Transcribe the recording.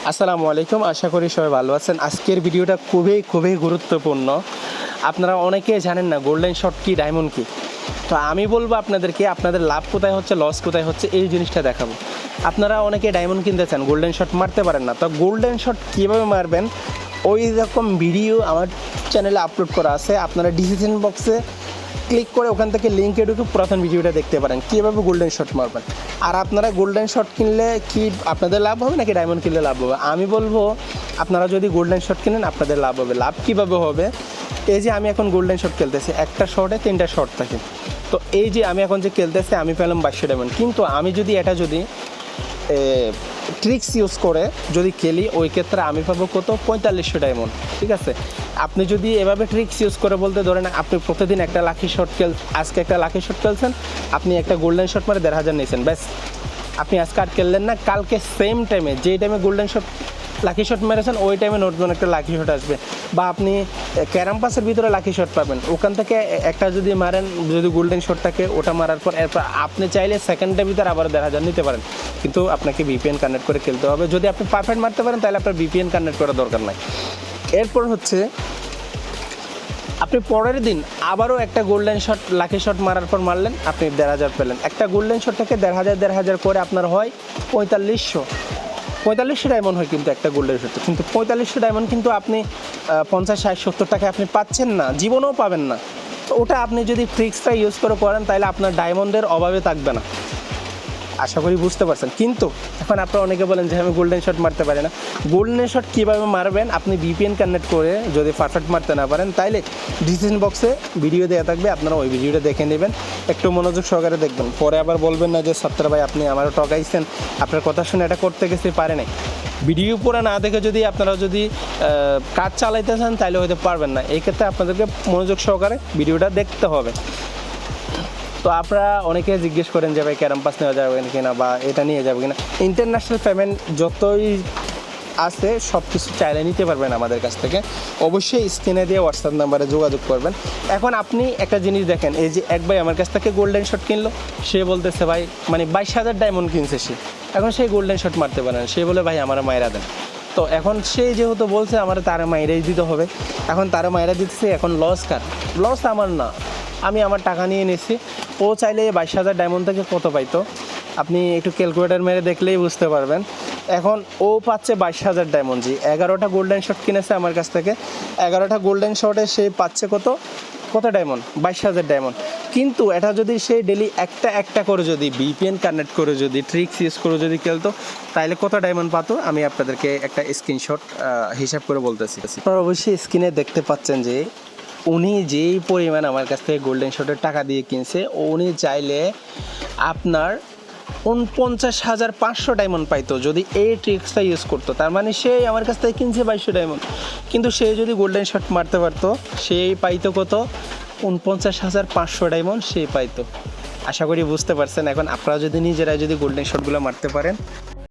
আসসালামু আলাইকুম, আশা করি সবাই ভালো আছেন। আজকের ভিডিওটা খুবই গুরুত্বপূর্ণ। আপনারা অনেকেই জানেন না গোল্ডেন শট কি, ডায়মন্ড কি। তো আমি বলবো আপনাদেরকে, আপনাদের লাভ কোথায় হচ্ছে, লস কোথায় হচ্ছে, এই জিনিসটা দেখাবো। আপনারা অনেকে ডায়মন্ড কিনতে চান, গোল্ডেন শট মারতে পারেন না। তো গোল্ডেন শট কীভাবে মারবেন ওই রকম ভিডিও আমার চ্যানেলে আপলোড করা আছে। আপনারা ডিসিশন বক্সে ক্লিক করে ওখান থেকে লিঙ্কে ঢুকে পুরাতন ভিডিওটা দেখতে পারেন কীভাবে গোল্ডেন শট মারবেন। আর আপনারা গোল্ডেন শট কিনলে কি আপনাদের লাভ হবে নাকি ডায়মন্ড কিনলে লাভ হবে? আমি বলবো আপনারা যদি গোল্ডেন শট কিনেন আপনাদের লাভ হবে। লাভ কীভাবে হবে? এই যে আমি এখন গোল্ডেন শট খেলতেছি, একটা শটে 3টা শট থাকে। তো এই যে আমি এখন যে খেলতেছি আমি পেলাম 2200 ডায়মন্ড। কিন্তু আমি যদি এটা ট্রিক্স ইউজ করে যদি খেলি, ওই ক্ষেত্রে আমি পাবো কত? 4500 ডায়মন্ড। ঠিক আছে, আপনি যদি এভাবে ট্রিক্স ইউজ করে বলতে ধরেন আপনি প্রতিদিন একটা লাকি শট আজকে একটা লাকি শট খেলছেন, আপনি একটা গোল্ডেন শট মারে 1500 নিয়েছেন, ব্যাস। আপনি আজকে আর খেললেন না, কালকে সেম টাইমে যেই টাইমে গোল্ডেন শট লাকি শট মেরেছেন ওই টাইমে নতুন একটা লাকি শট আসবে। বা আপনি ক্যারাম পাসের ভিতরে লাকি শট পাবেন, ওখান থেকে একটা যদি মারেন, যদি গোল্ডেন শট থাকে ওটা মারার পর এরপর আপনি চাইলে সেকেন্ডের ভিতরে আবার 1500 নিতে পারেন। কিন্তু আপনাকে ভিপিএন কানেক্ট করে খেলতে হবে। যদি আপনি পারফেক্ট মারতে পারেন তাহলে আপনার ভিপিএন কানেক্ট করার দরকার নাই। এরপর হচ্ছে আপনি পরের দিন আবারও একটা গোল্ডেন শট লাকি শট মারার পর মারলেন, আপনি 1500 পেলেন। একটা গোল্ডেন শট থেকে 1500 করে আপনার হয় 4500 ডায়মন্ড হয় কিন্তু একটা গোল্ডেন শট। কিন্তু 4500 ডায়মন্ড কিন্তু আপনি 50, 60, 70 টাকা আপনি পাচ্ছেন না, জীবনেও পাবেন না। তো ওটা আপনি যদি ট্রিক্সটা ইউজ করে করেন তাহলে আপনার ডায়মন্ডের অভাবে থাকবে না। আশা করি বুঝতে পারছেন। কিন্তু এখন আপনারা অনেকে বলেন যে আমি গোল্ডেন শট মারতে পারি না। গোল্ডেন শট কীভাবে মারবেন? আপনি ভিপিএন কানেক্ট করে যদি পারফেক্ট মারতে না পারেন তাইলে ডিসিশন বক্সে ভিডিও দেওয়া থাকবে, আপনারা ওই ভিডিওটা দেখে নেবেন, একটু মনোযোগ সহকারে দেখবেন। পরে আবার বলবেন না যে ছাত্র ভাই আপনি আমারও ঠকাইছেন, আপনার কথা শুনে এটা করতে গেছি পারে নাই। ভিডিও পুরো না দেখে যদি আপনারা কাজ চালাইতে চান তাহলে হয়তো পারবেন না। এই ক্ষেত্রে আপনাদেরকে মনোযোগ সহকারে ভিডিওটা দেখতে হবে। তো আপনারা অনেকে জিজ্ঞেস করেন যে ভাই ক্যারাম পাস নেওয়া যাবে কিনা বা এটা নিয়ে যাবে কিনা। ইন্টারন্যাশনাল পেমেন্ট যতই আছে সব কিছু চাইলে নিতে পারবেন আমাদের কাছ থেকে। অবশ্যই স্ক্রিনে দিয়ে হোয়াটসঅ্যাপ নাম্বারে যোগাযোগ করবেন। এখন আপনি একটা জিনিস দেখেন, এই যে এক ভাই আমার কাছ থেকে গোল্ডেন শট কিনলো, সে বলতেছে ভাই 22,000 ডায়মন্ড কিনছে সে, এখন সেই গোল্ডেন শট মারতে পারে না। সে বলে ভাই আমার মায়েরা দেন। তো এখন সে যেহেতু বলছে আমার তার মায়েরাই দিতে হবে, এখন তার মায়েরা দিতেছে, এখন লস কার? লস আমার না, আমি আমার টাকা নিয়ে নিচ্ছি। ও চাইলে 22,000 ডায়মন্ড থেকে কত পাইতো আপনি একটু ক্যালকুলেটার মেরে দেখলেই বুঝতে পারবেন। এখন ও পাচ্ছে 22,000 ডায়মন্ড। 11টা গোল্ডেন শট কিনেছে আমার কাছ থেকে, 11টা গোল্ডেন শটে সে পাচ্ছে কত ডায়মন্ড? 22,000 ডায়মন্ড। কিন্তু এটা যদি সে ডেলি একটা করে যদি ভিপিএন কানেক্ট করে যদি ট্রিক্স ইউজ করে যদি খেলতো তাহলে কত ডায়মন্ড পাতো আমি আপনাদেরকে একটা স্ক্রিনশট হিসাব করে বলতেছি। আপনারা অবশ্যই স্ক্রিনে দেখতে পাচ্ছেন যে উনি যেই পরিমাণ আমার কাছ থেকে গোল্ডেন শটের টাকা দিয়ে কিনছে, উনি চাইলে আপনার 49,500 ডায়মন্ড পাইতো যদি এই ট্রিক্সটা ইউজ করতো। তার মানে সে আমার কাছ থেকে কিনছে 2200 ডায়মন্ড, কিন্তু সে যদি গোল্ডেন শট মারতে পারতো সেই পাইতো কত? 49,500 ডায়মন্ড সে পাইতো। আশা করি বুঝতে পারছেন। এখন আপনারা যদি নিজেরাই যদি গোল্ডেন শটগুলো মারতে পারেন